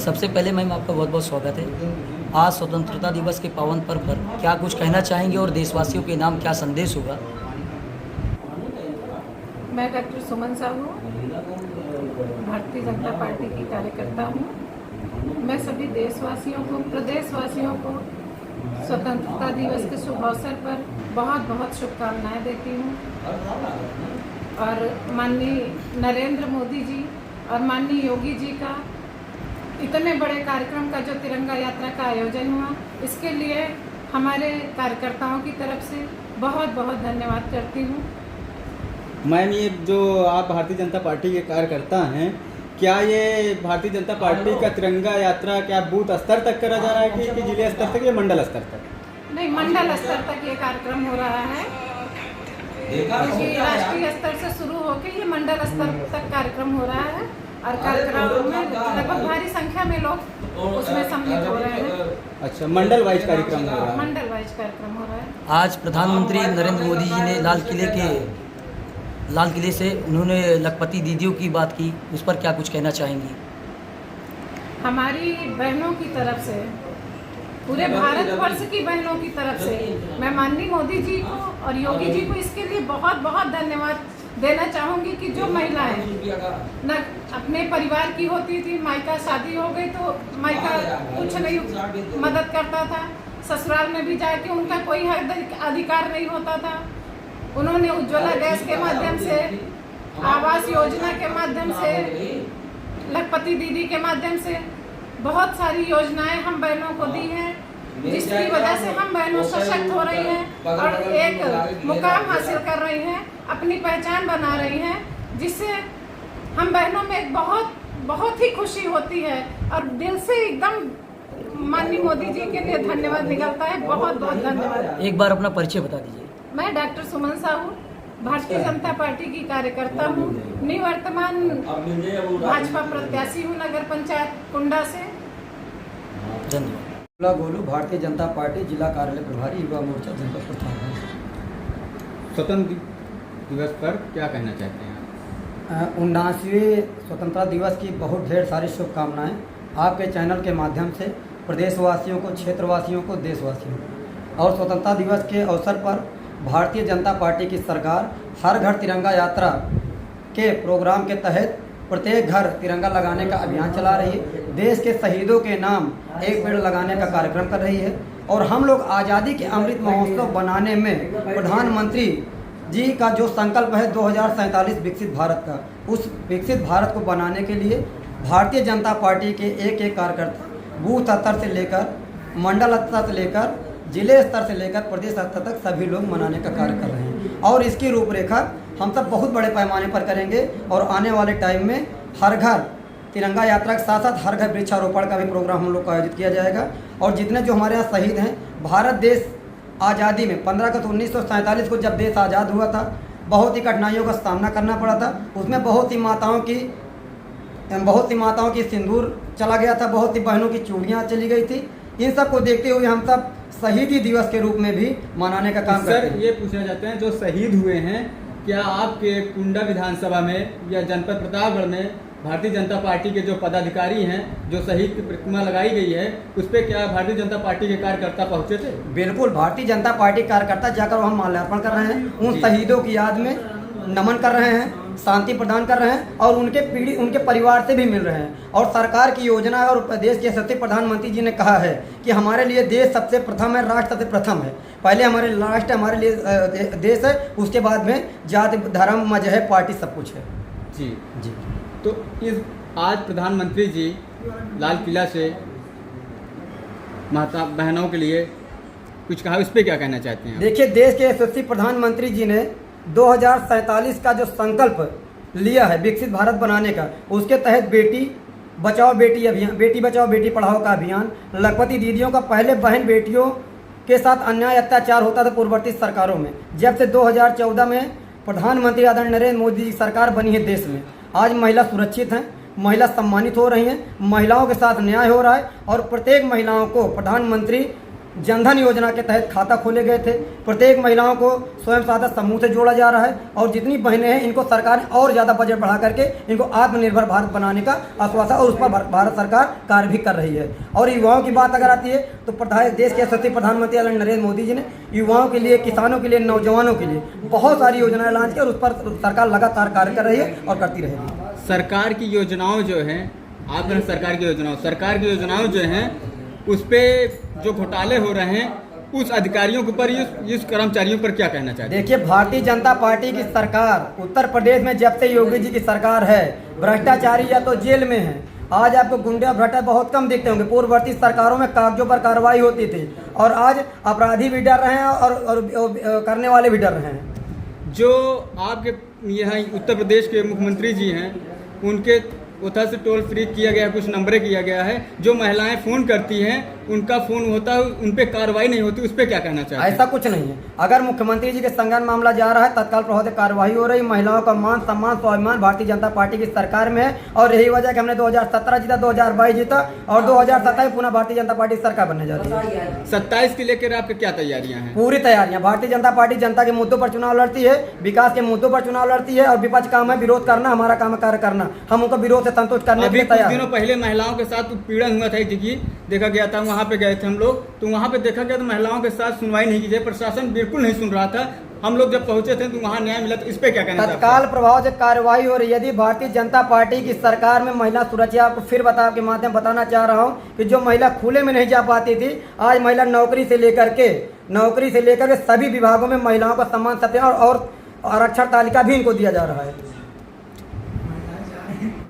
सबसे पहले मैम आपका बहुत बहुत स्वागत है। आज स्वतंत्रता दिवस के पावन पर्व पर क्या कुछ कहना चाहेंगे और देशवासियों के नाम क्या संदेश होगा? मैं डॉक्टर सुमन साहू भारतीय जनता पार्टी की कार्यकर्ता हूँ। मैं सभी देशवासियों को, प्रदेशवासियों को स्वतंत्रता दिवस के शुभ अवसर पर बहुत बहुत शुभकामनाएं देती हूँ। और माननीय नरेंद्र मोदी जी और माननीय योगी जी का इतने बड़े कार्यक्रम का जो तिरंगा यात्रा का आयोजन हुआ, इसके लिए हमारे कार्यकर्ताओं की तरफ से बहुत बहुत धन्यवाद करती हूँ। मैम, ये जो आप भारतीय जनता पार्टी के कार्यकर्ता हैं, क्या ये भारतीय जनता पार्टी का तिरंगा यात्रा क्या बूथ स्तर तक करा जा रहा है कि जिले स्तर तक या मंडल स्तर तक? नहीं, मंडल स्तर तक ये कार्यक्रम हो रहा है, क्योंकि राष्ट्रीय स्तर से शुरू होकर ये मंडल स्तर तक कार्यक्रम हो रहा है और कार्यक्रम में लगभग भारी संख्या में लोग उसमें सम्मिलित हो रहे हैं। अच्छा, मंडल वाइज कार्यक्रम हो रहा है। मंडल वाइज कार्यक्रम हो रहा है। आज प्रधानमंत्री नरेंद्र मोदी जी ने लाल किले से उन्होंने लखपति दीदियों की बात की, उस पर क्या कुछ कहना चाहेंगी? हमारी बहनों की तरफ से, पूरे भारतवर्ष की बहनों की तरफ से मैं माननीय मोदी जी को और योगी जी को इसके लिए बहुत बहुत धन्यवाद देना चाहूँगी कि जो महिलाएं न अपने परिवार की होती थी, मायका शादी हो गई तो मायका कुछ नहीं मदद करता था, ससुराल में भी जाके उनका कोई अधिकार नहीं होता था। उन्होंने उज्ज्वला गैस के माध्यम से, आवास योजना के माध्यम से, लखपति दीदी के माध्यम से बहुत सारी योजनाएं हम बहनों को दी हैं, जिसकी वजह से हम बहनों सशक्त हो रही हैं और एक मुकाम हासिल कर रही हैं, अपनी पहचान बना रही हैं, जिससे हम बहनों में एक बहुत ही खुशी होती है और दिल से एकदम माननीय मोदी जी के लिए धन्यवाद निकलता है। बहुत बहुत धन्यवाद। एक बार अपना परिचय बता दीजिए। मैं डॉक्टर सुमन साहू भारतीय जनता पार्टी की कार्यकर्ता हूँ, निवर्तमान भाजपा प्रत्याशी हूँ नगर पंचायत कुंडा से। धन्यवाद। गोलू भारतीय जनता पार्टी जिला कार्यालय प्रभारी, युवा मोर्चा जनपद प्रधान। स्वतंत्र दिवस पर क्या कहना चाहते हैं? 79वें स्वतंत्रता दिवस की बहुत ढेर सारी शुभकामनाएं आपके चैनल के माध्यम से प्रदेशवासियों को, क्षेत्रवासियों को, देशवासियों को। और स्वतंत्रता दिवस के अवसर पर भारतीय जनता पार्टी की सरकार हर घर तिरंगा यात्रा के प्रोग्राम के तहत प्रत्येक घर तिरंगा लगाने का अभियान चला रही है। देश के शहीदों के नाम एक पेड़ लगाने का कार्यक्रम कर रही है। और हम लोग आज़ादी के अमृत महोत्सव बनाने में प्रधानमंत्री जी का जो संकल्प है 2047 विकसित भारत का, उस विकसित भारत को बनाने के लिए भारतीय जनता पार्टी के एक एक कार्यकर्ता बूथ स्तर से लेकर, मंडल स्तर से लेकर, जिले स्तर से लेकर प्रदेश स्तर तक सभी लोग मनाने का कार्य कर रहे हैं। और इसकी रूपरेखा हम सब बहुत बड़े पैमाने पर करेंगे और आने वाले टाइम में हर घर तिरंगा यात्रा के साथ साथ हर घर वृक्षारोपण का भी प्रोग्राम हम लोग का आयोजित किया जाएगा। और जितने जो हमारे यहाँ शहीद हैं, भारत देश आज़ादी में 15 अगस्त 1947 को जब देश आज़ाद हुआ था, बहुत ही कठिनाइयों का सामना करना पड़ा था। उसमें बहुत सी माताओं की सिंदूर चला गया था, बहुत सी बहनों की चूड़ियाँ चली गई थी। इन सब को देखते हुए हम सब शहीदी दिवस के रूप में भी मनाने का काम करते हैं। सर, ये पूछना चाहते हैं, जो शहीद हुए हैं, क्या आपके कुंडा विधानसभा में या जनपद प्रतापगढ़ में भारतीय जनता पार्टी के जो पदाधिकारी हैं, जो शहीद की प्रतिमा लगाई गई है, उस पर क्या भारतीय जनता पार्टी के कार्यकर्ता पहुंचे थे? बिल्कुल, भारतीय जनता पार्टी कार्यकर्ता जाकर हम माल्यार्पण कर रहे हैं, उन शहीदों की याद में नमन कर रहे हैं, शांति प्रदान कर रहे हैं और उनके परिवार से भी मिल रहे हैं। और सरकार की योजना और प्रदेश के यशस्वी प्रधानमंत्री जी ने कहा है कि हमारे लिए देश सबसे प्रथम है, राष्ट्र सबसे प्रथम है। पहले हमारे राष्ट्र, हमारे लिए देश है, उसके बाद में जाति, धर्म, मजहब, पार्टी सब कुछ है। जी जी। तो इस आज प्रधानमंत्री जी लाल किला से माता बहनों के लिए कुछ कहा, उस पर क्या कहना चाहते हैं? देखिए, देश के यशस्वी प्रधानमंत्री जी ने 2047 का जो संकल्प लिया है विकसित भारत बनाने का, उसके तहत बेटी बचाओ बेटी अभियान, बेटी बचाओ बेटी पढ़ाओ का अभियान, लखपति दीदियों का, पहले बहन बेटियों के साथ अन्याय अत्याचार होता था पूर्ववर्ती सरकारों में। जब से 2014 में प्रधानमंत्री आदरणीय नरेंद्र मोदी की सरकार बनी है देश में, आज महिला सुरक्षित हैं, महिला सम्मानित हो रही हैं, महिलाओं के साथ न्याय हो रहा है और प्रत्येक महिलाओं को प्रधानमंत्री जनधन योजना के तहत खाता खोले गए थे। प्रत्येक महिलाओं को स्वयं सहायता समूह से जोड़ा जा रहा है और जितनी बहनें हैं इनको सरकार ने और ज़्यादा बजट बढ़ा करके इनको आत्मनिर्भर भारत बनाने का आश्वासन और उस पर भारत सरकार कार्य भी कर रही है। और युवाओं की बात अगर आती है तो देश के यशस्वी प्रधानमंत्री नरेंद्र मोदी जी ने युवाओं के लिए, किसानों के लिए, नौजवानों के लिए बहुत सारी योजनाएं लॉन्च की और उस पर सरकार लगातार कार्य कर रही है और करती रहेगी। सरकार की योजनाओं जो हैं, आप सरकार की योजनाओं जो हैं उस पे जो घोटाले हो रहे हैं उस अधिकारियों के ऊपर, इस कर्मचारियों पर क्या कहना चाहते हैं? देखिए, भारतीय जनता पार्टी की सरकार उत्तर प्रदेश में जब से योगी जी की सरकार है, भ्रष्टाचारी या तो जेल में है। आज आपको गुंडे और भ्रष्टाचारी बहुत कम दिखते होंगे। पूर्ववर्ती सरकारों में कागजों पर कार्रवाई होती थी और आज अपराधी भी डर रहे हैं और करने वाले भी डर रहे हैं। जो आपके यहाँ उत्तर प्रदेश के मुख्यमंत्री जी हैं, उनके उधर से टोल फ्री किया गया, कुछ नंबर किया गया है, जो महिलाएं फ़ोन करती हैं उनका फ़ोन होता है, उन पे कार्रवाई नहीं होती, उस पर क्या कहना चाहते हैं? ऐसा कुछ नहीं है। अगर मुख्यमंत्री जी के संज्ञान मामला जा रहा है, तत्काल प्रभाव से कार्रवाई हो रही। महिलाओं का मान सम्मान स्वाभिमान भारतीय जनता पार्टी की सरकार में है और यही वजह कि हमने 2017 जीता, 2022 जीता और 2027 पुनः भारतीय जनता पार्टी सरकार बनने जा रही है। 27 के लेकर आपकी क्या तैयारियां हैं? पूरी तैयारियां। भारतीय जनता पार्टी जनता के मुद्दों पर चुनाव लड़ती है, विकास के मुद्दों पर चुनाव लड़ती है और विपक्ष काम है विरोध करना, हमारा काम है कार्य करना। हम उनको विरोध से संतुष्ट करने के लिए तैयार। दिनों पहले महिलाओं के साथ उत्पीड़न हुआ था, देखा गया था, वहाँ पे गए थे हम लोग, तो वहाँ पे देखा गया तो महिलाओं के साथ सुनवाई नहीं की जाए, प्रशासन बिल्कुल नहीं सुन रहा था। हम लोग जब पहुंचे थे तो वहाँ न्याय मिला, तो इस पे क्या कहना चाहते हैं? तत्काल प्रभाव से कार्रवाई हो रही है। यदि भारतीय जनता पार्टी की सरकार में महिला सुरक्षा, आपको फिर के माध्यम बताना चाह रहा हूँ कि जो महिला खुले में नहीं जा पाती थी, आज महिला नौकरी से लेकर के सभी विभागों में महिलाओं का सम्मान, सत्याग्रह और आरक्षण तालिका भी इनको दिया जा रहा है।